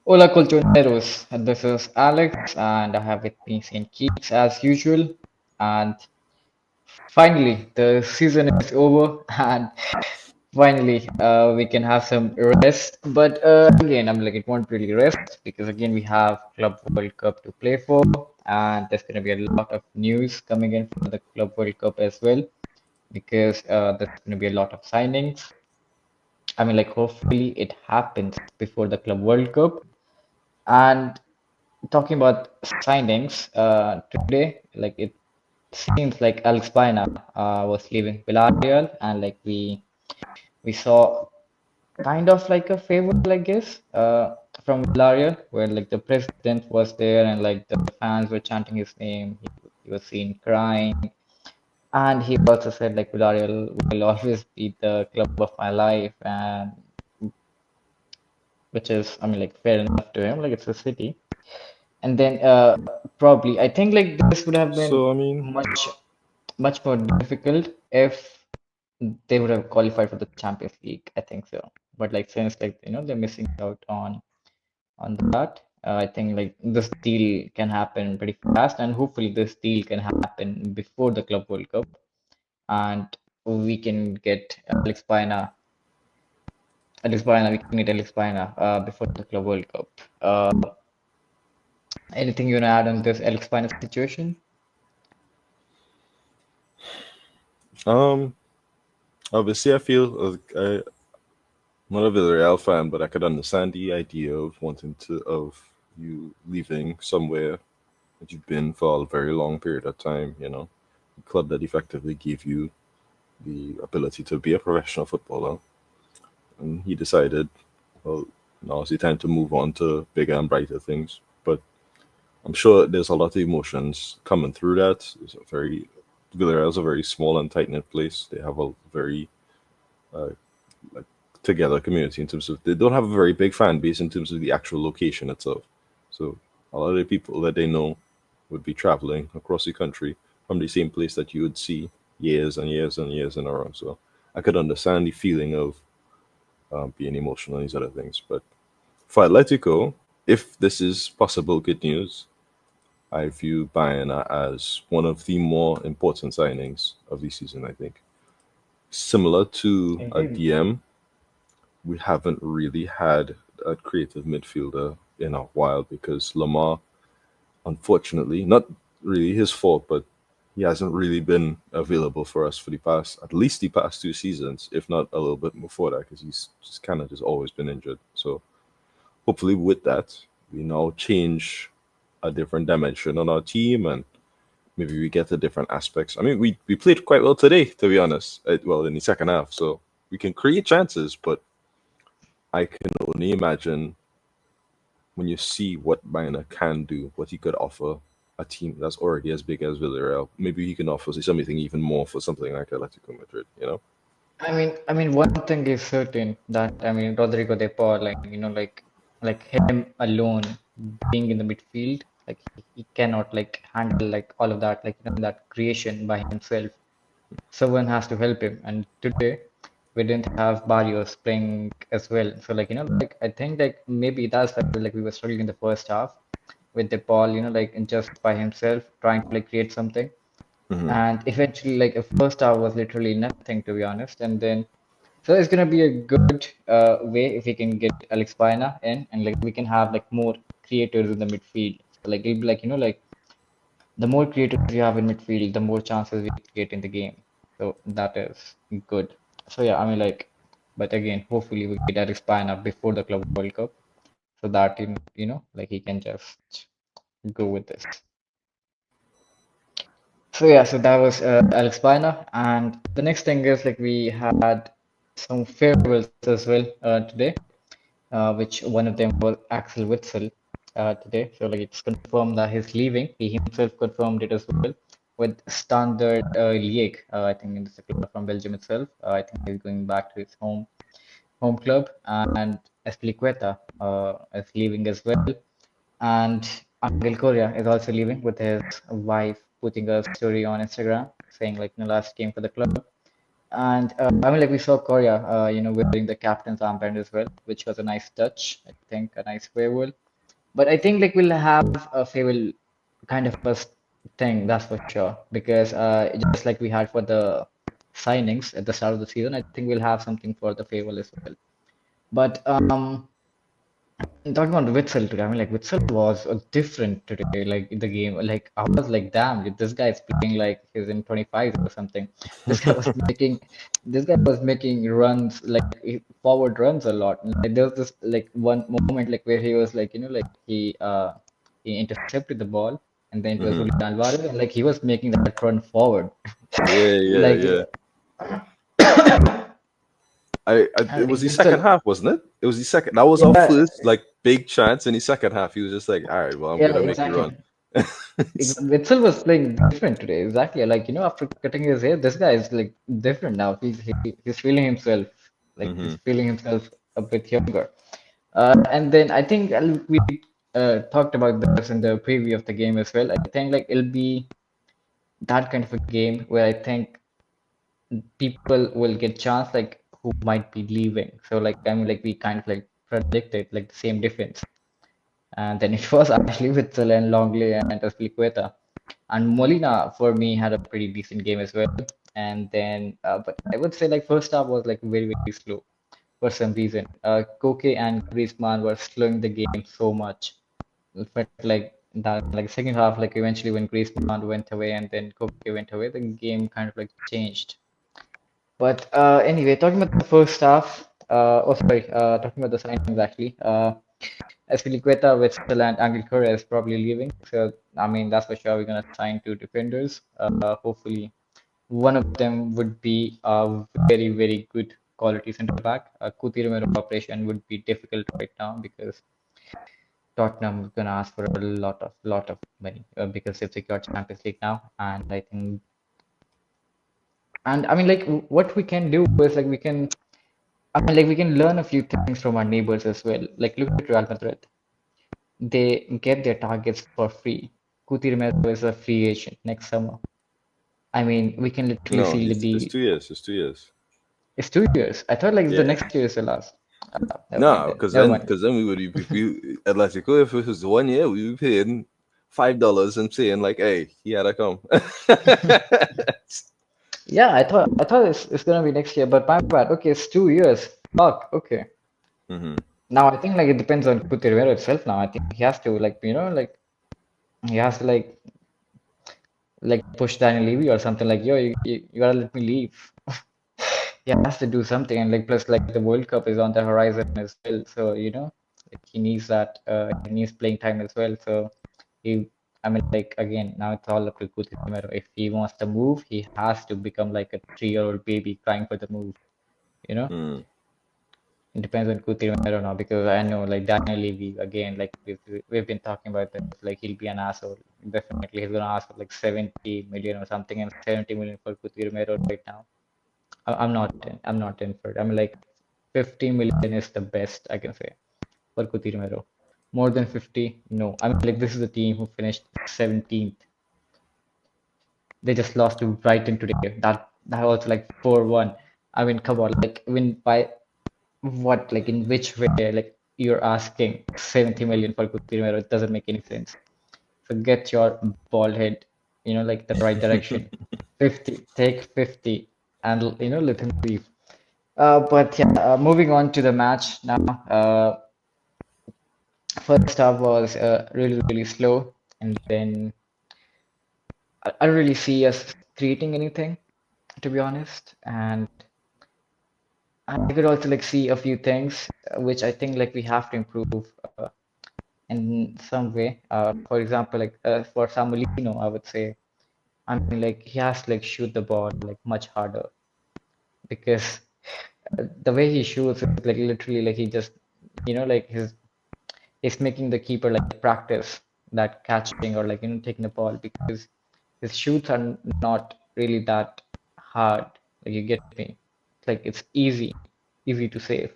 Hola Colchoneros, this is Alex and I have with me St. Keats as usual. And finally, the season is over and finally we can have some rest. But again, I'm like, it won't really rest because again, we have Club World Cup to play for and there's going to be a lot of news coming in for the Club World Cup as well because there's going to be a lot of signings. I mean, like, hopefully it happens before the Club World Cup. And talking about signings, today, like it seems like Alex Baena was leaving Villarreal, and like we saw kind of like a farewell, I guess, from Villarreal, where like the president was there and like the fans were chanting his name. He was seen crying, and he also said like Villarreal will always be the club of my life, and which is, I mean, like fair enough to him, like it's a city. And then probably I think like this would have been So I mean, much more difficult if they would have qualified for the Champions League. I think so. But like since like they're missing out on that, I think like this deal can happen pretty fast, and hopefully this deal can happen before the Club World Cup, and we can get we can get Alex Baena before the Club World Cup. Anything you wanna add on this Alex Baena situation? um, obviously I feel I'm not a Villarreal fan, but I could understand the idea of wanting to of you leaving somewhere that you've been for a very long period of time. A club that effectively gave you the ability to be a professional footballer, and he decided, well, now it's the time to move on to bigger and brighter things. But I'm sure there's a lot of emotions coming through that. It's a very Villarreal's a very small and tight knit place. They have a very uh, like together community in terms of they don't have a very big fan base in terms of the actual location itself. So a lot of the people that they know would be traveling across the country from the same place that you would see years and years and years in a row. So I could understand the feeling of being emotional and these other things. But for Atletico, if this is possible good news, I view Bayern as one of the more important signings of the season, I think. Similar to a Indeed. DM, we haven't really had a creative midfielder in a while because Lamar, unfortunately, not really his fault, but he hasn't really been available for us for the past, at least the past 2 seasons, if not a little bit before that, because he's just kind of just always been injured. So hopefully, with that, we now change a different dimension on our team and maybe we get to different aspects. I mean, we played quite well today, to be honest. Well, in the second half, so we can create chances, but I can only imagine when you see what Bayern can do, what he could offer a team that's already as big as Villarreal. Maybe he can offer something even more for something like Atletico Madrid. I mean, one thing is certain that I mean, Rodrigo De Paul, like him alone being in the midfield, like he cannot like handle like all of that, like that creation by himself. Someone has to help him, and today we didn't have Barrios playing as well. So like like I think like maybe that's why like we were struggling in the first half with De Paul, like just by himself trying to like create something. Hmm. And eventually like a first half was literally nothing to be honest, and then so it's gonna be a good way if we can get Alex Baena in, and like we can have like more creators in the midfield. So like it'll be like like the more creators you have in midfield, the more chances we create in the game. So that is good. So yeah, I mean like, but again, hopefully we get Alex Baena before the Club World Cup, so that like he can just go with this. So yeah, so that was Alex Baena, and the next thing is like we had some farewells as well today, which one of them was Axel Witsel today. So like it's confirmed that he's leaving. He himself confirmed it as well with Standard Liège. I think it's a club from Belgium itself. I think he's going back to his home club, and Espliqueta is leaving as well. And Angel Correa is also leaving with his wife putting a story on Instagram saying like, last game for the club. And I mean, like we saw Korea, wearing the captain's armband as well, which was a nice touch. I think a nice farewell. But I think like we'll have a farewell kind of a thing, that's for sure. Because just like we had for the signings at the start of the season, I think we'll have something for the farewell as well. But talking about Witzel today, I mean, like Witzel was different today, like in the game. Like I was like, damn, this guy is playing like he's in 25 or something. This guy was making, this guy was making runs like forward runs a lot. Like, there was this like one moment like where he was like, like he intercepted the ball and then it was Hmm. Julian Alvarez and like he was making that run forward, Yeah, yeah, like yeah. I It mean, was the second Witzel, half, wasn't it? It was the second. That was our yeah, first like big chance in the second half. He was just like, "All right, well, I'm yeah, gonna make you exactly. run." Witzel was playing different today, exactly. Like, after cutting his hair, this guy is like different now. He's feeling himself, like he's Hmm. feeling himself a bit younger. And then I think we talked about this in the preview of the game as well. I think like it'll be that kind of a game where I think people will get chance like who might be leaving. So like I mean like we kind of like predicted like the same defense. And then it was actually Witzel and Longley and Aspilicueta. And Molina for me had a pretty decent game as well. And then, but I would say like first half was like very very slow for some reason. Koke and Griezmann were slowing the game so much. It felt like that like second half like eventually when Griezmann went away and then Koke went away, the game kind of like changed. But anyway, talking about the first half. Talking about the signings actually. Aspilicueta, Witzel, and Angel Correa is probably leaving. So, I mean, that's for sure. We're going to sign two defenders. Hopefully, one of them would be a very, very good quality center back. Kuti Romero operation would be difficult right now because Tottenham is going to ask for a lot of money because they've secured Champions League now. And I think, and I mean, like, what we can do is like I mean, like, we can learn a few things from our neighbors as well. Like, look at Real Madrid. They get their targets for free. Kuti Romero is a free agent next summer. I mean, we can literally No, seal the it's deal. 2 years. It's 2 years. It's 2 years. I thought like the Yeah. next year is the last. Never mind No, then. because Never then mind. because then we would be if we Atletico if it was 1 year we would be paying $5 and saying like, "Hey, he had to come." Yeah, I thought it's gonna be next year, but my bad. Okay, it's 2 years. Fuck. Okay. Hmm. Now I think like it depends on Kuti Romero itself. Now I think he has to like like he has to like push Daniel Levy or something like yo you gotta let me leave. He has to do something, and like plus like the World Cup is on the horizon as well, so like, he needs that he needs playing time as well. So he, I mean, like again, now it's all up to Coutinho. If he wants to move, he has to become like a 3-year-old baby crying for the move. You know, Mm. it depends on Coutinho now because I know like Daniel Levy again, like we've been talking about this, like he'll be an asshole. Definitely, he's gonna ask for like 70 million or something, and 70 million for Coutinho right now. I'm not in. I'm not in for it. I mean, like 50 million is the best I can say for Coutinho. More than 50, no. I mean, like this is a team who finished 17th. They just lost to Brighton today. That was like 4-1. I mean, come on, like win by what? Like in which way? Like you're asking 70 million for Coutinho. It doesn't make any sense. So get your ball head, like the right direction. 50, take 50, and let him leave. But yeah, moving on to the match now. First half was really, really slow, and then I don't really see us creating anything, to be honest. And I could also like see a few things which I think like we have to improve in some way. For example, like for Samulino, I would say, I mean, like he has to like shoot the ball like much harder because the way he shoots is like literally like he just, like he's making the keeper like practice that catching or like taking the ball because his shoots are not really that hard. Like you get me? Like it's easy to save.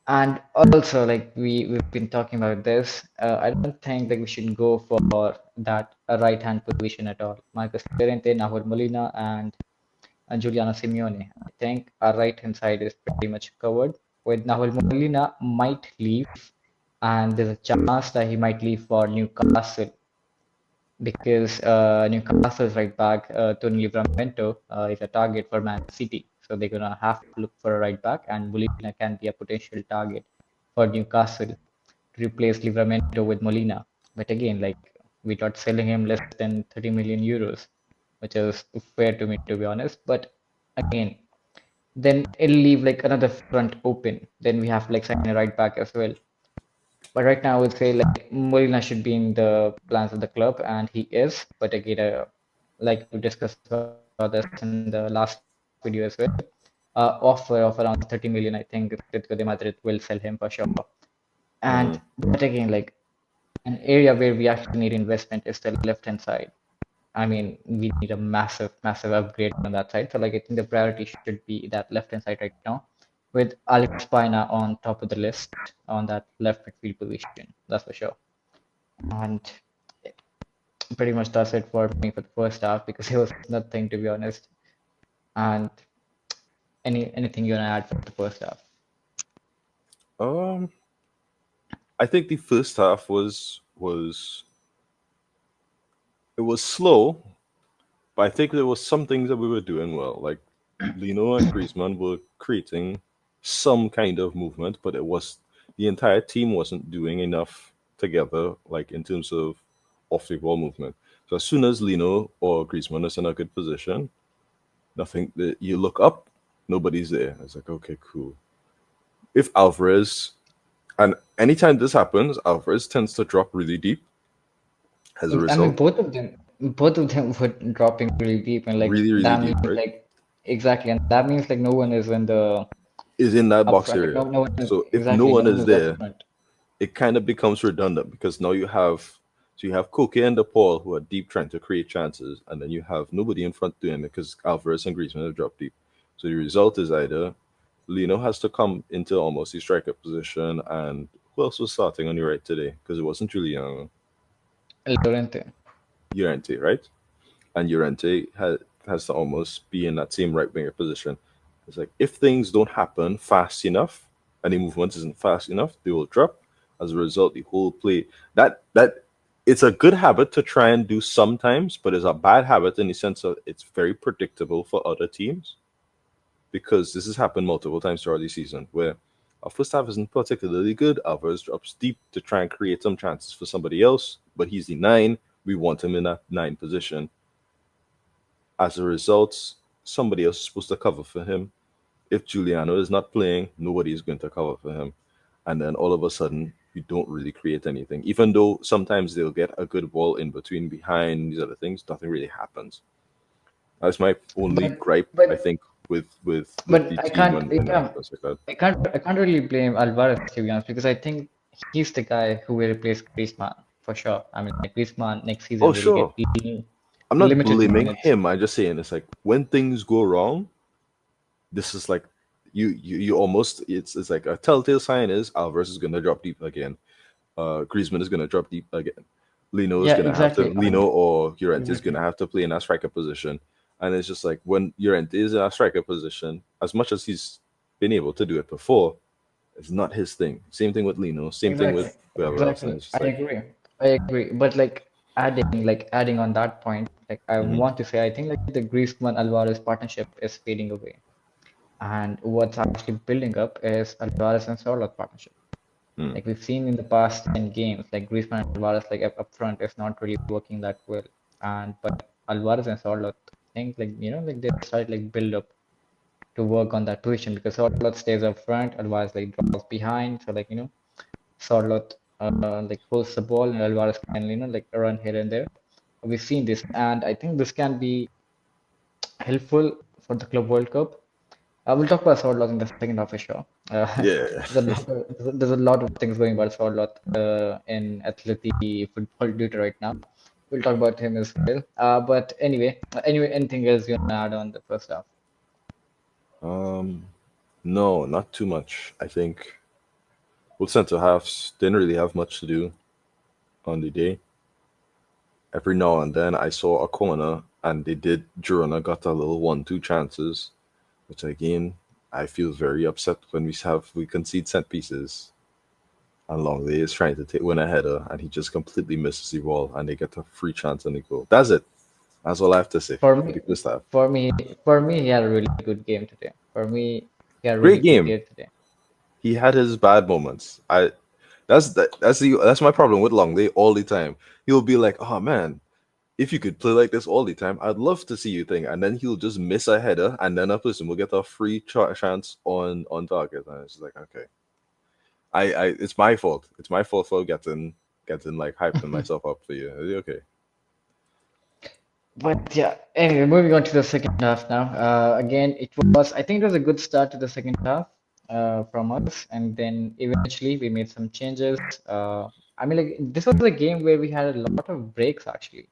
And also like we've been talking about this. I don't think like we should go for that right hand position at all. Marcus Llorente, Nahuel Molina, and and Giuliano Simeone. I think our right hand side is pretty much covered. With Nahuel Molina might leave, and there's a chance that he might leave for Newcastle because Newcastle's right back, Tony Livramento, is a target for Man City. So they're gonna have to look for a right back, and Molina can be a potential target for Newcastle to replace Livramento with Molina. But again, like we thought selling him less than 30 million euros, which is fair to me to be honest. But again, then it'll leave like another front open. Then we have to like sign a right back as well. But right now, I would say like Molina should be in the plans of the club, and he is. But again, like we discussed about this in the last video as well, offer of around 30 million, I think Atletico de Madrid will sell him for sure. And Mm-hmm. but again, like an area where we actually need investment is the left hand side. I mean, we need a massive, massive upgrade on that side. So like I think the priority should be that left hand side right now, with Alex Pina on top of the list on that left midfield position. That's for sure. And pretty much that's it for me for the first half because there was nothing to be honest. And anything you wanna add for the first half? Um, I think the first half it was slow, but I think there was some things that we were doing well. Like Lino and Griezmann were creating some kind of movement, but it was the entire team wasn't doing enough together, like in terms of off the ball movement. So as soon as Lino or Griezmann is in a good position, nothing. You look up, nobody's there. It's like okay, cool. If Alvarez and anytime this happens, Alvarez tends to drop really deep as a I mean, result. both of them were dropping really deep, and like Really, really that deep, means right? like exactly, and that means like no one is in the Is in that up box front. Like area. no one is So if no exactly no one one is is up there, front. it kind of becomes redundant because now you have Koke and DePaul who are deep trying to create chances, and then you have nobody in front doing it because Alvarez and Griezmann have dropped deep. So the result is either Lino has to come into almost the striker position, and who else was starting on your right today? Because it wasn't Juliano, Llorente. Llorente, right? And Llorente has to almost be in that same right winger position. It's like if things don't happen fast enough and the movement isn't fast enough, they will drop. As a result, the whole play that it's a good habit to try and do sometimes, but it's a bad habit in the sense of it's very predictable for other teams because this has happened multiple times throughout the season where our first half isn't particularly good. Alvarez drops deep to try and create some chances for somebody else, but he's the nine. We want him in that nine position. As a result, somebody else is supposed to cover for him. If Giuliano is not playing, nobody is going to cover for him. And then all of a sudden, you don't really create anything. Even though sometimes they'll get a good ball in between, behind these other things, nothing really happens. That's my only But gripe, I but think, with but the I team can't, and yeah, stuff like that. I can't really blame Alvarez to be honest because I think he's the guy who will replace Griezmann for sure. I mean, like Griezmann next Oh, season will get sure. I'm not limited blaming minutes. him. I'm just saying it's like when things go wrong, this is like you almost it's like a telltale sign is Alvarez is gonna drop deep again. Griezmann is gonna drop deep again. Lino is Yeah, gonna have to exactly. Lino or Llorente is Exactly. gonna have to play in that striker position. And it's just like when Llorente is in that striker position, as much as he's been able to do it before, it's not his thing. Same thing with Lino, same thing Exactly. with whoever else. And Exactly. it's I just like agree. I agree. But like adding on that point, like I mhm, want to say I think like the Griezmann Alvarez partnership is fading away. And what's actually building up is Alvarez and Sørloth partnership. mm, Like we've seen in the past 10 games, like Griezmann and Alvarez like up front is not really working that well. And but Alvarez and Sørloth, I think like like they started like build up to work on that position because Sørloth stays up front, Alvarez like drops behind. So like Sørloth like holds the ball and Alvarez can like run here and there. We've seen this, and I think this can be helpful for the Club World Cup. We'll talk about Sørloth in the second half for sure. yeah. There's a lot of things going about Sørloth in Atleti football due to right now. We'll talk about him as well. But anyway, anything else you want to add on the first half? Um no, not too much. I think both centre halves didn't really have much to do on the day. Every now and then I saw a corner and they did. Girona got a little 1-2 chances, which again I feel very upset when we concede set pieces. And Longley is trying to win a header, and he just completely misses the ball, and they get a free chance and they go. That's it. That's all I have to say For for me, the first half. for me, for me, he had a really good game today. For me, he had a really Great good game. game today. He had his bad moments. That's my problem with Longley all the time. He'll be like, "Oh man, if you could play like this all the time, I'd love to see you think." And then he'll just miss a header, and then a person will get a free chance on target, and it's like, okay, it's my fault. It's my fault for getting like hyping myself up for you. Okay. But yeah, anyway, moving on to the second half now. Again, I think it was a good start to the second half from us, and then eventually we made some changes. I mean, like this was a game where we had a lot of breaks actually.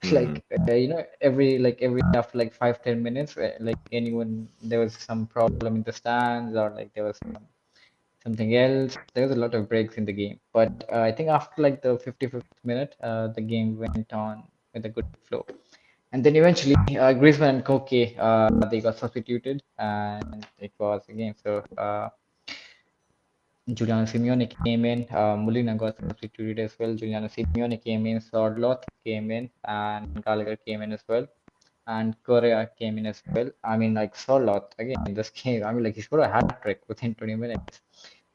Hmm. Like every after like 5-10 minutes, like anyone there was some problem in the stands or like there was something else. There was a lot of breaks in the game, but I think after like the 55th minute, the game went on with a good flow. And then eventually, Griezmann and Koke, they got substituted, and it was again. So Juliano Simeone came in, Molina got substituted as well. Juliano Simeone came in, Sørloth came in, and Gallagher came in as well, and Correa came in as well. I mean, like Sørloth again, this game. I mean, like he scored a hat trick within 20 minutes.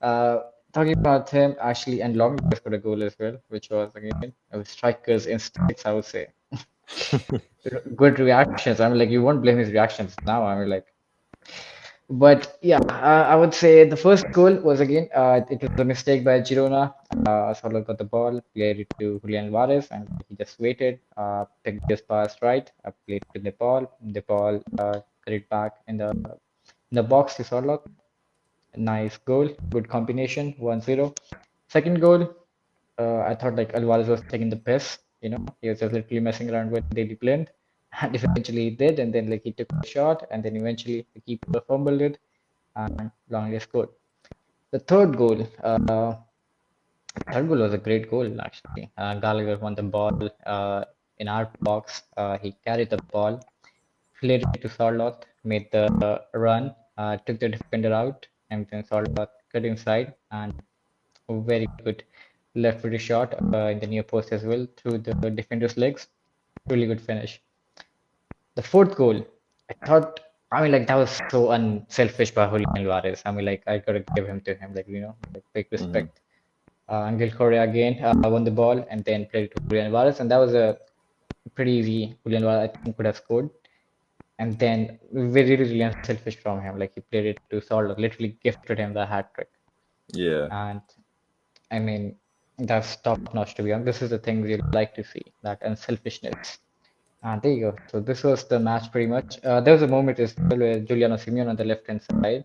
Uh, Talking about him, actually, and Lenglet scored a goal as well, which was again a striker's instincts, I would say. Good reactions. I mean, like you won't blame his reactions now. I mean, like, but yeah, I would say the first goal was again, it was a mistake by Girona. Sørloth got the ball, played it to Julian Alvarez, and he just waited, picked his pass right, played to the ball. The ball got it back in the box to Sørloth. Nice goal, good combination, 1-0. Second goal, I thought like Alvarez was taking the piss, he was just literally messing around with Daily Blind, and eventually he did, and then like he took a shot, and then eventually the keeper fumbled it, and Longley scored. The third goal was a great goal actually. Gallagher won the ball in our box. He carried the ball, played it to Sørloth, made the run, took the defender out, and then Sørloth cut inside, and a very good left footed shot in the near post as well through the defender's legs. Really good finish. The fourth goal, I mean, like that was so unselfish by Julian Alvarez. I mean, like I gotta give him to him, like like big Hmm. respect. Angel Correa again won the ball and then played it to Julian Alvarez, and that was a pretty easy. Julian Alvarez I think could have scored, and then very really unselfish from him. Like he played it to Sørloth, literally gifted him the hat trick, Yeah. and I mean, that's top notch to be honest. This is the things you like to see, that unselfishness. There you go. So this was the match pretty much. There was a moment as well where Giuliano Simeone on the left hand side.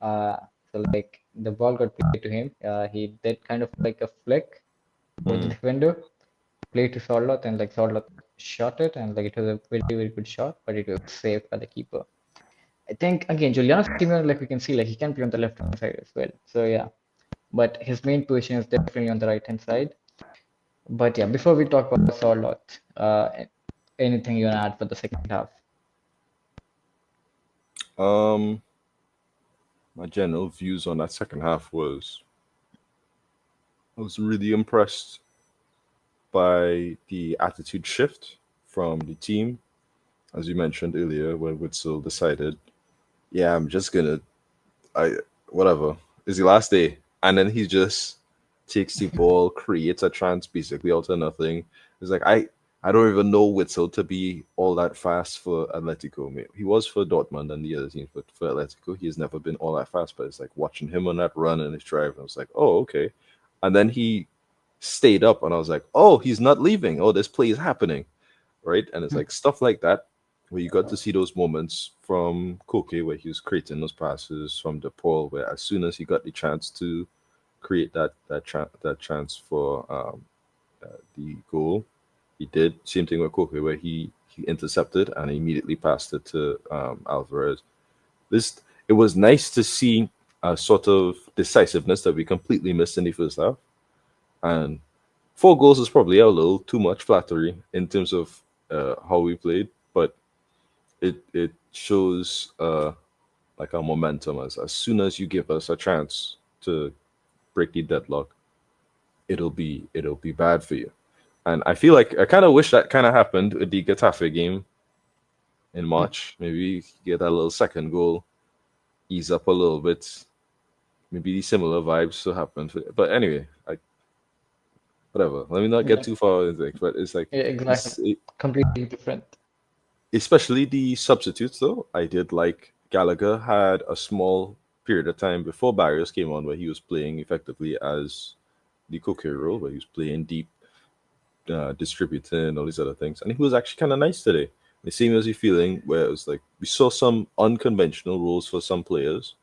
Uh, so like the ball got played to him. He did kind of like a flick over the Hmm. defender, played to Sørloth, and like Sørloth shot it, and like it was a very very good shot, but it was saved by the keeper. I think again Giuliano Simeone, like we can see, like he can be on the left hand side as well. So yeah, but his main position is definitely on the right hand side. But yeah, before we talk about Sørloth, anything you want to add for the second half? Um, my general views on that second half was I was really impressed by the attitude shift from the team, as you mentioned earlier, when Witzel decided, yeah, I'm just gonna, I whatever, it's the last day, and then he just takes the ball, creates a chance basically out of nothing. It's like I don't even know Witzel to be all that fast for Atletico. He was for Dortmund and the other teams, but for Atletico, he's never been all that fast. But it's like watching him on that run and his drive, and I was like, oh, okay. And then he stayed up, and I was like, oh, he's not leaving. Oh, this play is happening, right? And it's like stuff like that where you got to see those moments from Koke where he was creating those passes from the Paul, where as soon as he got the chance to create that chance for the goal, he did. Same thing with Koke where he intercepted and immediately passed it to Alvarez. This It was nice to see a sort of decisiveness that we completely missed in the first half, and 4 goals is probably a little too much flattery in terms of how we played, but it shows like our momentum. As soon as you give us a chance to break the deadlock, it'll be bad for you. And I feel like I kind of wish that kind of happened with the Getafe game in March. Maybe get that little second goal, ease up a little bit. Maybe similar vibes to happen. But anyway, whatever. Let me not get Yeah, too far into it. But it's like, yeah, exactly. it's, Completely different. especially the substitutes though. I did like Gallagher had a small period of time before Barrios came on where he was playing effectively as the Coquet role, where he was playing deep, distributing all these other things, and he was actually kind of nice today. The same as you feeling where it was like we saw some unconventional roles for some players,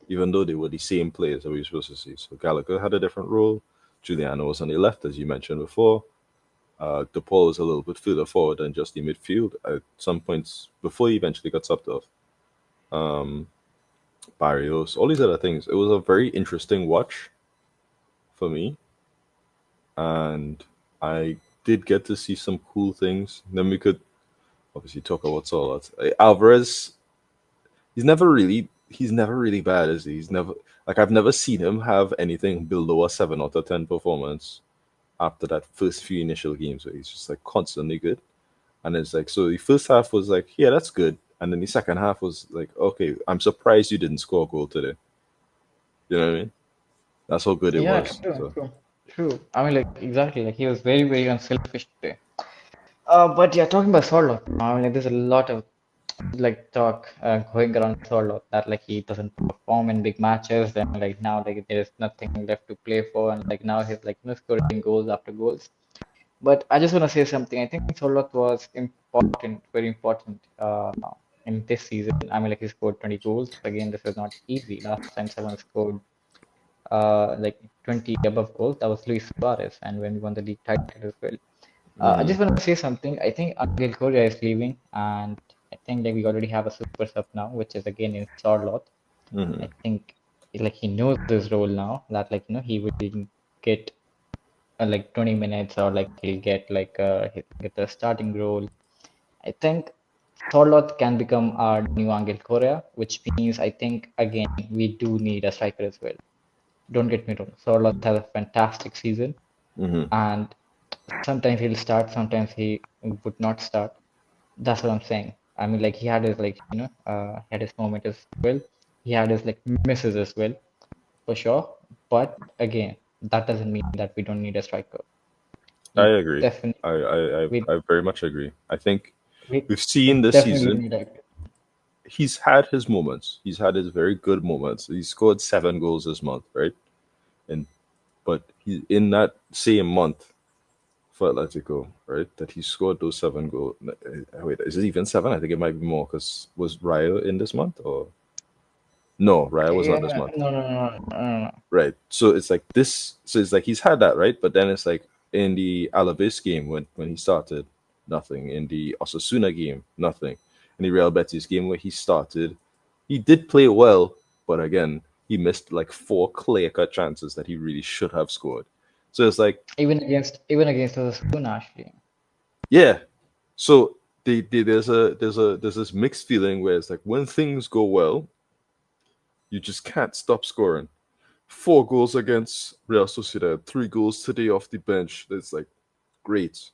even though they were the same players that we were supposed to see. So Gallagher had a different role. Juliano was on the left, as you mentioned before. DePaul was a little bit further forward than just the midfield at some points before he eventually got subbed off. Um, Barrios, all these other things. It was a very interesting watch for me, and I did get to see some cool things. Then we could obviously talk about Sørloth. Alvarez, he's never really bad, is he? He's never like I've never seen him have anything below a 7 out of 10 performance after that first few initial games where he's just like constantly good. And it's like so the first half was like, yeah, that's good. And then the second half was like, okay, I'm surprised you didn't score a goal today. You know what I mean? That's how good it Yeah, was. true, So true, true. I mean, like exactly, like he was very, very unselfish today. But yeah, talking about Sørloth, I mean, like there's a lot of like talk going around Sørloth that like he doesn't perform in big matches, then like now like there's nothing left to play for, and like now he's like scoring goals after goals. But I just want to say something. I think Sørloth was important, very important in this season. I mean, like he scored 20 goals. Again, this is not easy. Last time someone scored like 20 above goals, that was Luis Suarez, and when we won the league title as well. I hmm just want to say something. I think Angel Correa is leaving, and I think like we already have a super sub now, which is again in Sørloth. hmm I think like he knows his role now. That like he will get like 20 minutes, or like he'll he'll get the starting role. I think Sørloth can become our new Angel Correa, which means I think again we do need a striker as well. Don't get me wrong. Sørloth has a fantastic season, hmm and sometimes he'll start, sometimes he would not start. That's what I'm saying. I mean, like he had his he had his moment as well. He had his like misses as well, for sure. But again, that doesn't mean that we don't need a striker. I We agree. definitely, we I very much agree. I think we we've seen this definitely season need a. he's had his moments. He's had his very good moments. He scored 7 goals this month, right? And but he in that same month for Atletico, right? That he scored those 7 goals. Wait, is it even 7? I think it might be more because was Raya in this month or no? Raya was not this Yeah, month, no, no, no, no, no, no. right? So it's like this. So it's like he's had that, right? But then it's like in the Alaves game when he started, nothing. In the Osasuna game, nothing. In the Real Betis game where he started, he did play well, but again, he missed like 4 clear-cut chances that he really should have scored. So it's like, Even against Osasuna, actually. yeah. So there's this mixed feeling where it's like when things go well, you just can't stop scoring. 4 goals against Real Sociedad, 3 goals today off the bench. That's like great.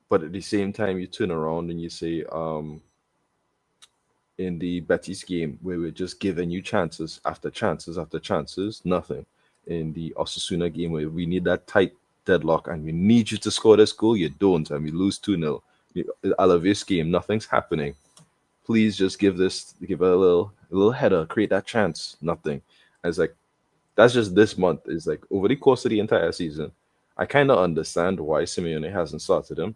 But at the same time, you turn around and you say, in the Betis game where we're just giving you chances after chances after chances, nothing. In the Osasuna game where we need that tight deadlock and we need you to score this goal, you don't, and we lose 2-0. The Alaves game, nothing's happening. Please just give a little header, create that chance, nothing. And it's like that's just this month. It's like over the course of the entire season, I kind of understand why Simeone hasn't started him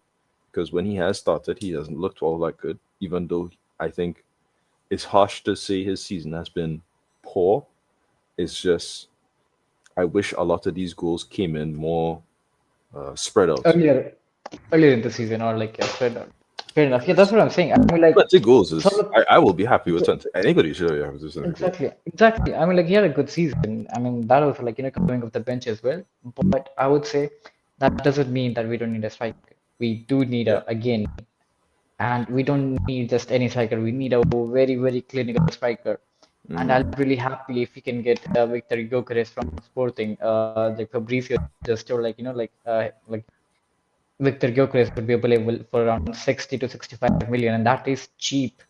because when he has started, he hasn't looked all that good. Even though I think it's harsh to say his season has been poor. It's just I wish a lot of these goals came in more spread out. Earlier, earlier in the season, or like yeah, fair enough. Yeah, that's what I'm saying. I mean, like 20 goals is Sørloth. I will be happy with 20. Anybody should have just 20 goals. Exactly, exactly. I mean, like he had a good season. I mean, that was like coming off the bench as well. But I would say that doesn't mean that we don't need a striker. We do need Yeah. a again, and we don't need just any striker. We need a very very clinical striker. And I'll Mm. be really happy if we can get Victor Gyökeres from Sporting. Like Fabrizio just told, like like Victor Gyökeres would be available for around 60 to 65 million, and that is cheap.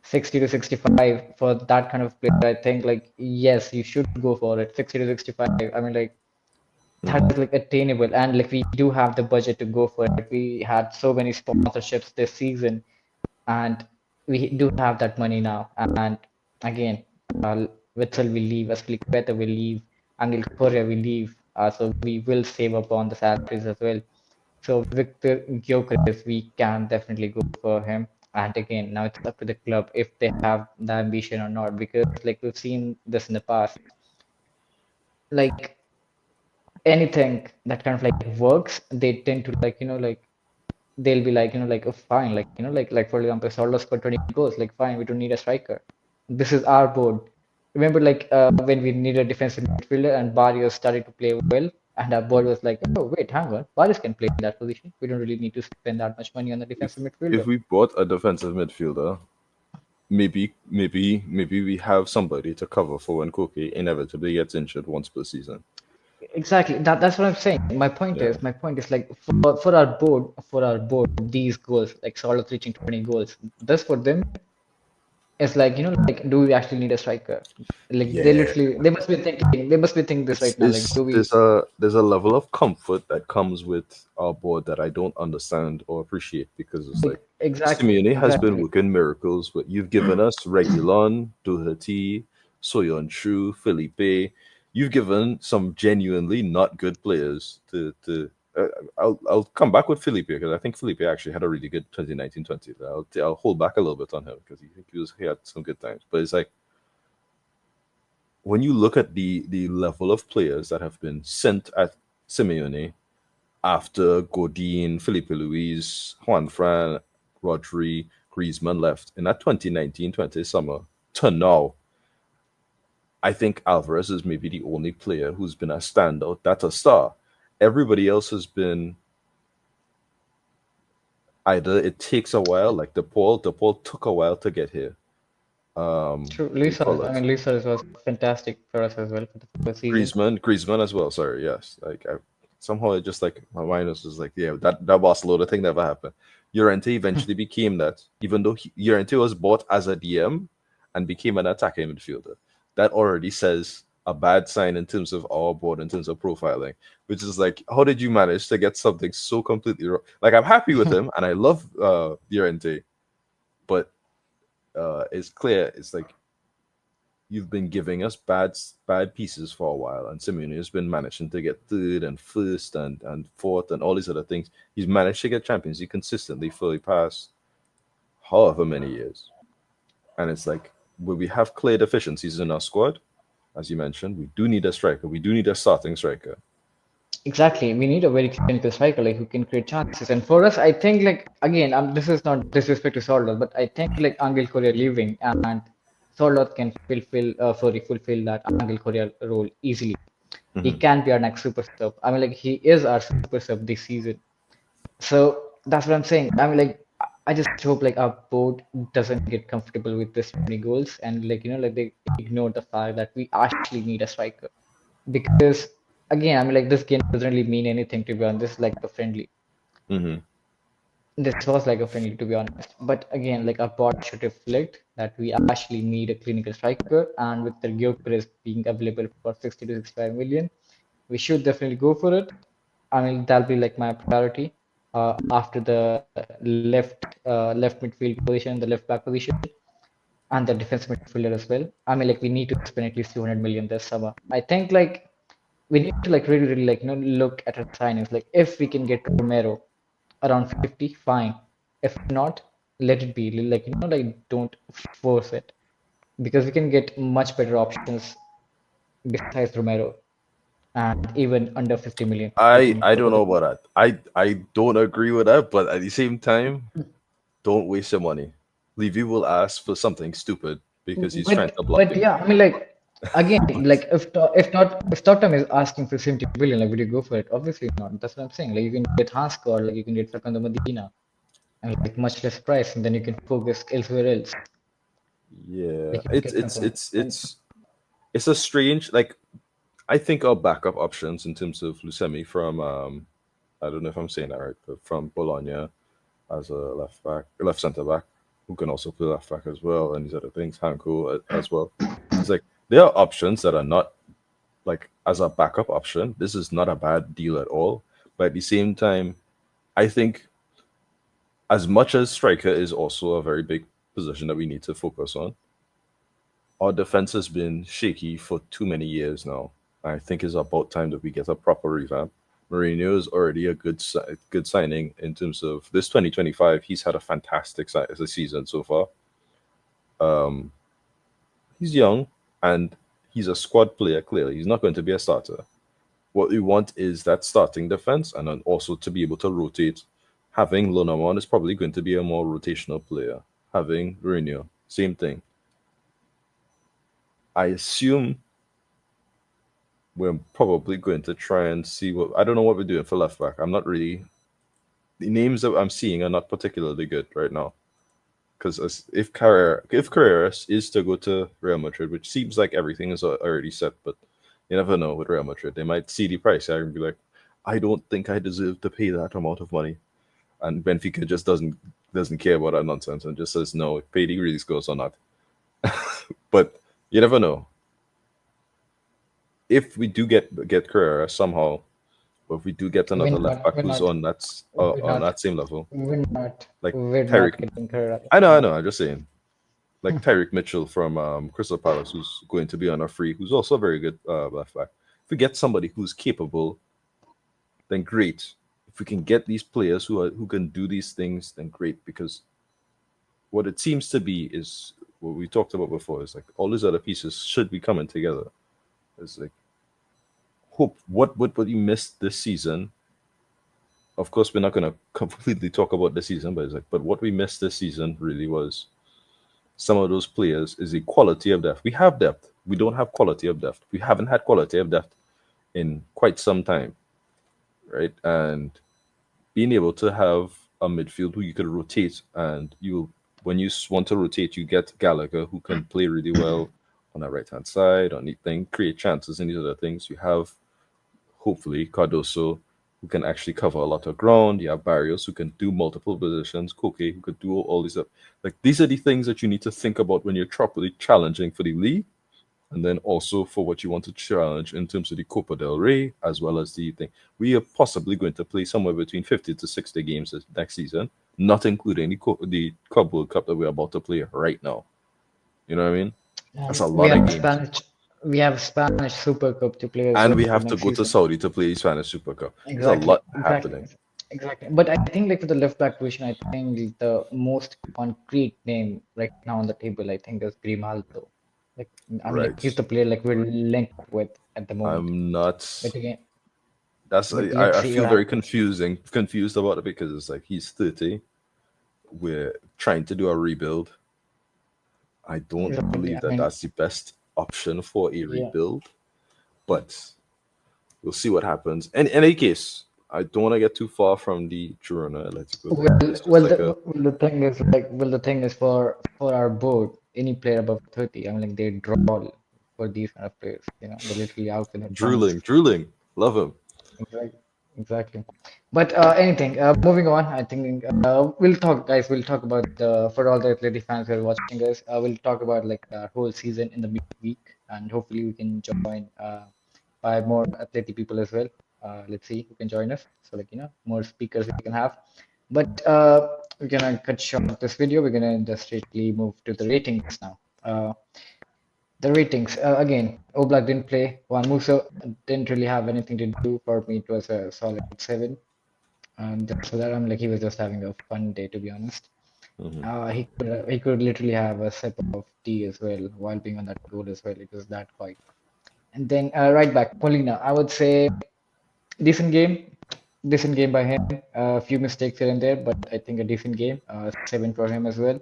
60 to 65 for that kind of player. I think like yes, you should go for it. 60 to 65. I mean like that Mm. is like attainable, and like we do have the budget to go for it. We had so many sponsorships this season, and we do have that money now. And again, Witzel will leave, Aspilicueta will leave, Angel Correa will leave. So we will save up on the salaries as well. So Victor Gyökeres, we can definitely go for him. And again, now it's up to the club if they have the ambition or not, because like we've seen this in the past, like anything that kind of like works, they tend to like like they'll be like like oh, fine, like like for example, Sørloth scored 20 goals, like fine, we don't need a striker. This is our board. Remember, like when we needed a defensive midfielder and Barrios started to play well, and our board was like, oh wait, hang on, Barrios can play in that position. We don't really need to spend that much money on the defensive If midfielder. we bought a defensive midfielder, maybe we have somebody to cover for when Koke inevitably gets injured once per season. Exactly. That's what I'm saying. Yeah. My point is like for our board, these goals, like Sørloth reaching 20 goals, this for them is like, like, do we actually need a striker? Like they Yeah. literally, they must be thinking this right now. Like, It's do we? there's a level of comfort that comes with our board that I don't understand or appreciate because it's like Exactly, Simeone has been exactly. working miracles, but you've given us Regulon, Doherty, Soyon Chu, Felipe. You've given some genuinely not good players to I'll come back with Felipe because I think Felipe actually had a really good 2019-20. I'll hold back a little bit on him because he had some good times. But it's like when you look at the level of players that have been sent at Simeone after Godin, Felipe Luis, Juan Fran, Rodri, Griezmann left in that 2019-20 summer to now, I think Alvarez is maybe the only player who's been a standout. That's a star. Everybody else has been either it takes a while, like the Paul took a while to get here. True. What do you call I it? mean, Lisa was fantastic for us as well for the first season. Griezmann as well. Sorry, yes. Like somehow it just like my mind was just like, yeah, that Barcelona thing never happened. Llorente eventually became that, even though Llorente was bought as a DM and became an attacking midfielder. That already says a bad sign in terms of our board, in terms of profiling, which is like, how did you manage to get something so completely wrong? Like, I'm happy with him and I love Llorente, but it's clear it's like you've been giving us bad pieces for a while, and Simeone has been managing to get third and first and fourth and all these other things. He's managed to get Champions League consistently for the past however many years, and it's like where we have clear deficiencies in our squad, as you mentioned, we do need a striker. We do need a starting striker. Exactly. We need a very clinical striker, like who can create chances. And for us, I think like again, this is not disrespect to Sørloth, but I think like Angel Correa leaving and Sørloth can fulfill that Angel Correa role easily. He Hmm. can be our next super sub. I mean, like he is our super sub this season. So that's what I'm saying. I mean, like I just hope like our board doesn't get comfortable with this many goals and like like they ignore the fact that we actually need a striker because again, I mean, like this game doesn't really mean anything to be honest. This is like a friendly. Hmm. This was like a friendly to be honest. But again, like our board should reflect that we actually need a clinical striker, and with the Gyökeres being available for 60 to 65 million, we should definitely go for it. I mean, that'll be like my priority after the left midfield position, the left back position, and the defensive midfielder as well. I mean, like we need to spend at least 200 million this summer. I think like we need to like really like look at our signings. Like if we can get Romero around 50, fine. If not, let it be. Like like don't force it because we can get much better options besides Romero and even under 50 million. We can I go don't for the know about that. I don't agree with that, but at the same time, don't waste your money. Levy will ask for something stupid because he's trying to block but him. yeah, I mean like Again, But like if Tottenham is asking for 70 billion, like would you go for it? Obviously not. That's what I'm saying. Like you can get Hask or like you can get Sakanda Medina and like much less price, and then you can focus elsewhere else. yeah, Like you it's get my it's point. it's And it's it's a strange like I think our backup options in terms of Lucemi from I don't know if I'm saying that right, but from Bologna as a left back, left centre back, who can also play left back as well, and these other things, Hanko as well. It's like there are options that are not like as a backup option. This is not a bad deal at all, but at the same time, I think as much as striker is also a very big position that we need to focus on, our defense has been shaky for too many years now. I think it's about time that we get a proper revamp. Mourinho is already a good signing in terms of this 2025. He's had a fantastic season so far. Um, he's young and he's a squad player. Clearly, he's not going to be a starter. What we want is that starting defense, and then also to be able to rotate. Having Lonamon is probably going to be a more rotational player. Having Mourinho, same thing. I assume we're probably going to try and see what I don't know what we're doing for left back. I'm not really the names that I'm seeing are not particularly good right now. Because if Carreras is to go to Real Madrid, which seems like everything is already set, but you never know with Real Madrid. They might see the price tag and be like, I don't think I deserve to pay that amount of money. And Benfica just doesn't care about that nonsense and just says no, pay the release goes or not. But you never know. If we do get Carrera somehow, or if we do get we're another left not, back we're who's not, we're on not, that same level, like we're not Tyreek. getting her. I Yeah. know. I'm just saying, like Tyreek Mitchell from Crystal Palace, who's going to be on a free, who's also a very good left back. If we get somebody who's capable, then great. If we can get these players who can do these things, then great. Because what it seems to be is what we talked about before is like all these other pieces should be coming together. It's like hope what we missed this season. Of course, we're not going to completely talk about the season, but it's like, but what we missed this season really was some of those players is the quality of depth. We have depth. We don't have quality of depth. We haven't had quality of depth in quite some time, right? And being able to have a midfield who you could rotate and you when you want to rotate, you get Gallagher who can play really well on the right hand side, on the thing, create chances and these other things. You have hopefully Cardoso who can actually cover a lot of ground. You have Barrios who can do multiple positions, Koke who could do all these stuff. Like these are the things that you need to think about when you're properly challenging for the league, and then also for what you want to challenge in terms of the Copa del Rey as well as the thing. We are possibly going to play somewhere between 50 to 60 games next season, not including the Club World Cup that we're about to play right now. You know what I mean? That's a We lot of have games. Spanish Super Cup to play as And well we for have to next go to season. Saudi to play the Spanish Super Cup. There's a Exactly, lot happening. exactly. But I think like for the left back position, I think the most concrete name right now on the table, I think is Grimaldo. Like I mean, like Right. he's the player like we're linked with at the moment. I'm not. But again, That's but let's I see feel what very happens. confused about it because it's like he's 30. We're trying to do a rebuild. I don't Exactly. believe I that mean, that's the best option for a yeah. rebuild, but we'll see what happens. And in any case, I don't want to get too far from the Girona Atletico thing. It's just like a The thing is like, the thing is for our board, any player above 30, I mean, like they draw for these kind of players. You know, they're literally out with their points. drooling. Love him. Exactly. Exactly. But anything. Moving on. I think we'll talk, guys. We'll talk about for all the Atleti fans who are watching us. We'll talk about like our whole season in the midweek, and hopefully we can join by more Atleti people as well. Let's see who can join us. So like more speakers we can have. But we're gonna cut short this video. We're gonna just straightly move to the ratings now. The ratings again, Oblak didn't play. Juan Musa didn't really have anything to do for me. It was a solid 7, and just for that, I'm like he was just having a fun day to be honest. Hmm. He could literally have a sip of tea as well while being on that goal as well. It was that quiet. And then right back, Molina. I would say decent game, decent game by him. A few mistakes here and there, but I think a decent game. 7 for him as well.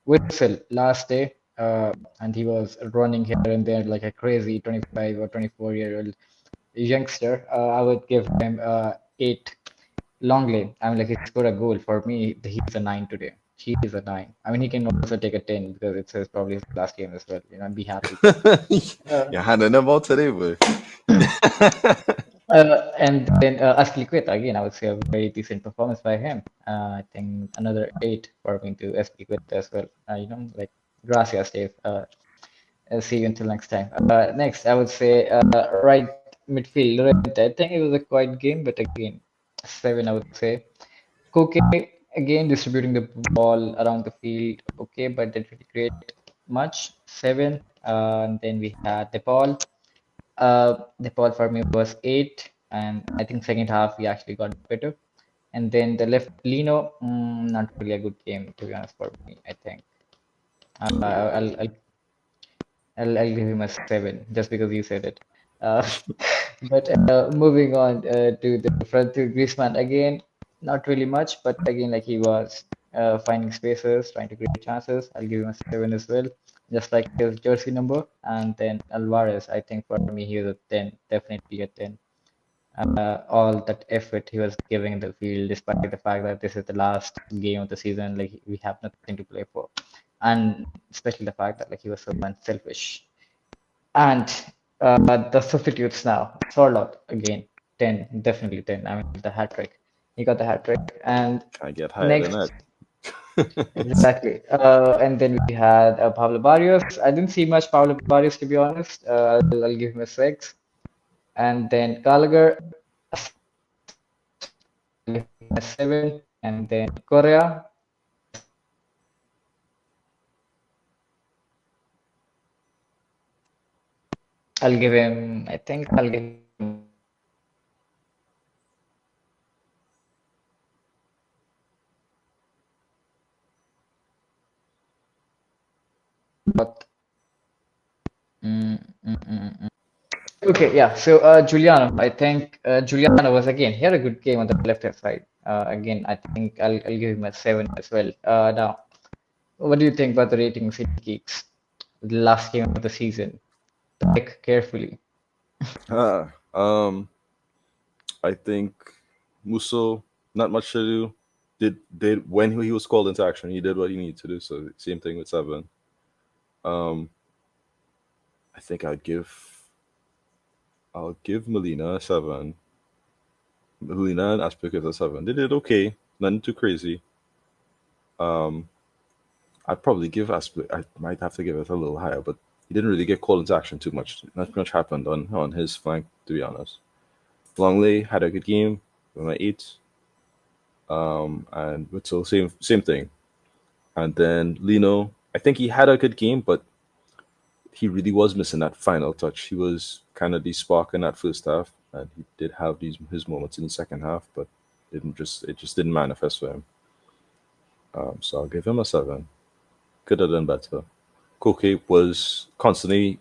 Whistle last day. and he was running here and there like a crazy 25 or 24-year-old youngster. I would give him 8. Longley, I mean, like he scored a goal. For me, he's a 9 today. He is a 9. I mean, he can also take a 10 because it's probably his last game as well. I'd be happy. But uh, You're handing them out today, boy. and then Aspilicueta, again, I would say a very decent performance by him. I think another 8 for me to Aspilicueta as well. Like gracias, Dave. See you until next time. Next, I would say right midfield. Llorente. I think it was a quiet game, but again, 7, I would say. Koke, again, distributing the ball around the field, okay, but didn't really create much. 7. And then we had DePaul. DePaul for me was 8, and I think second half we actually got better. And then the left Lino, not really a good game to be honest for me. I think I'll give him a 7 just because you said it. Uh, but moving on to the front to Griezmann again, not really much, but again, like he was finding spaces, trying to create chances. I'll give him a 7 as well, just like his jersey number. And then Alvarez, I think for me, he was a 10, definitely a 10. All that effort he was giving in the field, despite the fact that this is the last game of the season, like we have nothing to play for, and especially the fact that like he was so unselfish. And the substitutes now, Sørloth again, 10, definitely 10. I mean the hat trick, he got the hat trick. And I get higher than next, that. exactly. And then we had Pablo Barrios. I didn't see much Pablo Barrios to be honest. I'll give him a 6. And then Gallagher, I'll give him a 7. And then Correa, I'll give him. I think I'll give him. What? Mm, mm, mm, mm. Okay, yeah. So Giuliano, I think Giuliano was again. He had a good game on the left hand side. Again, I think I'll give him a 7 as well. Now, what do you think about the ratings in Geeks? The last game of the season. Pick carefully. Ah, I think Musso, not much to do. Did when he was called into action, he did what he needed to do. So same thing with 7. Um, I think I'll give Molina a 7. Molina and Aspilicueta a 7. They did okay, nothing too crazy. Um, I'd probably give Aspilicueta. I might have to give it a little higher, but he didn't really get called into action too much. Not much happened on his flank, to be honest. Longley had a good game with my 8. And Witzel, same thing. And then Lino, I think he had a good game, but he really was missing that final touch. He was kind of the spark in that first half, and he did have his moments in the second half, but it just didn't manifest for him. So I'll give him a 7. Could have done better. Koke was constantly.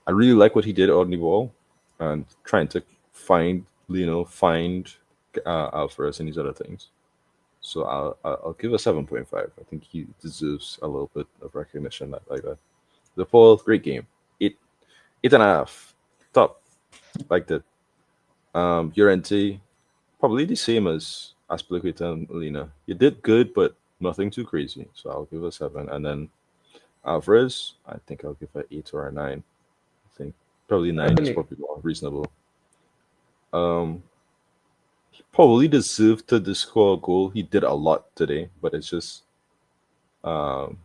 I really like what he did on the ball, and trying to find find Alvarez and these other things. So I'll give a 7.5. I think he deserves a little bit of recognition like that. The Paul, great game. 8.5. Top. Liked it. Llorente, probably the same as Aspilicueta and Molina. You did good, but nothing too crazy. So I'll give a 7. And then Alvarez, I think I'll give an 8 or a 9. I think probably 9 is Really? probably more reasonable. Um, he probably deserved to score a goal. He did a lot today, but it's just um,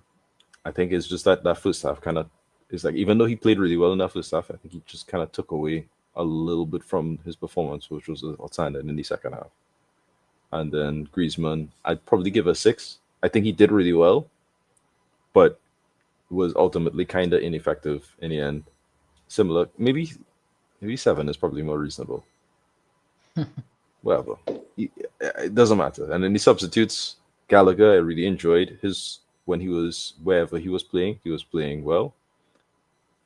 I think it's just that first half kind of is like, even though he played really well in that first half, I think he just kind of took away a little bit from his performance, which was outstanding in the second half. And then Griezmann, I'd probably give a 6. I think he did really well, but was ultimately kind of ineffective in the end. Similar, maybe 7 is probably more reasonable. Whatever, it doesn't matter. And then the substitutes, Gallagher, I really enjoyed his when he was wherever he was playing. He was playing well,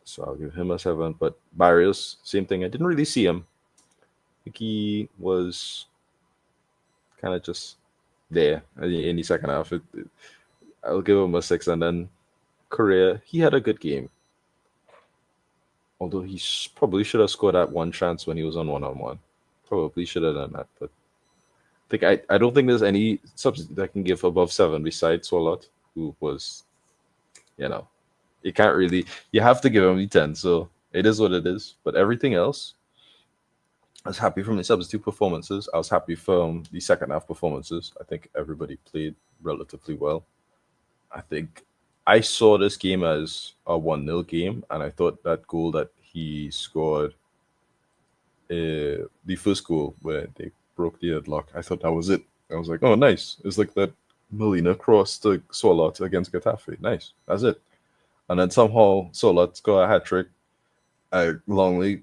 so I'll give him a 7. But Barrios, same thing. I didn't really see him. I think he was kind of just there in the second half. I'll give him a 6, and then career, he had a good game. Although he probably should have scored that one chance when he was on one-on-one. Probably should have done that. But I don't think there's any substitute that can give above 7 besides Sørloth, who was, you know, you can't really, you have to give him the 10. So it is what it is. But everything else, I was happy from the substitute performances. I was happy from the second half performances. I think everybody played relatively well. I think I saw this game as a 1-0 game, and I thought that goal that he scored, the first goal where they broke the deadlock, I thought that was it. I was like, oh, nice. It's like that Molina cross to Sørloth against Getafe. Nice. That's it. And then somehow Sørloth got a hat-trick. Longley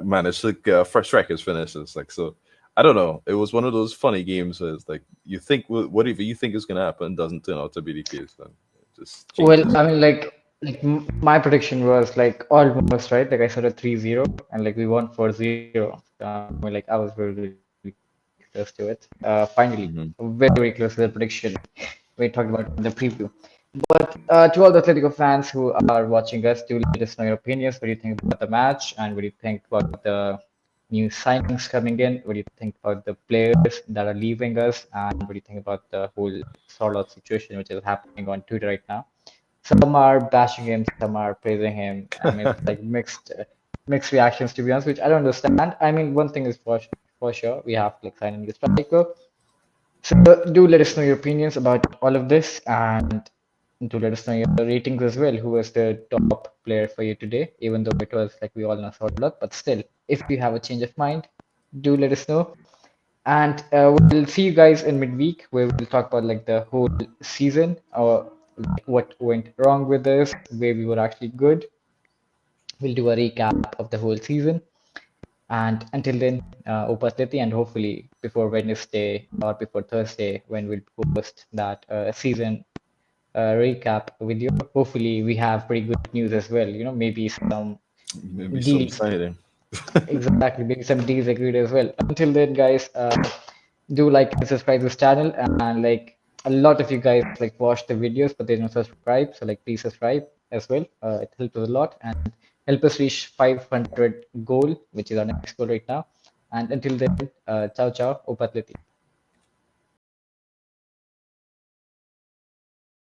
managed to get a fresh striker's finish. It's like, so I don't know. It was one of those funny games where it's like you think whatever you think is gonna happen doesn't turn out to be the case. Then it just Well, changes. I mean, my prediction was like almost right. Like I said a 3-0, and like we won 4-0. I mean, like I was very, very close to it. Finally, Mhm. very, very close to the prediction we talked about in the preview. But to all the Atletico fans who are watching us, do let us know your opinions. What do you think about the match, and what do you think about the new signings coming in? What do you think about the players that are leaving us, and what do you think about the whole Sørloth situation which is happening on Twitter right now? Some are bashing him, some are praising him. I mean, it's like mixed reactions to be honest, which I don't understand. I mean, one thing is for sure, we have to like sign a new striker. So do let us know your opinions about all of this, and do let us know your ratings as well. Who was the top player for you today? Even though it was like we all know Sørloth, but still, if you have a change of mind, do let us know. And we'll see you guys in midweek where we'll talk about like the whole season or like what went wrong with us, where we were actually good. We'll do a recap of the whole season. And until then, Opa Atleti, and hopefully before Wednesday or before Thursday when we'll post that season recap video, hopefully we have pretty good news as well. You know, maybe some Maybe some deals. signing. Exactly, maybe some deals agreed as well. Until then, guys, do like and subscribe to this channel, and like a lot of you guys like watch the videos but they don't subscribe, so like please subscribe as well. It helps us a lot and help us reach 500 goal, which is our next goal right now. And until then, ciao ciao, Opa Atleti.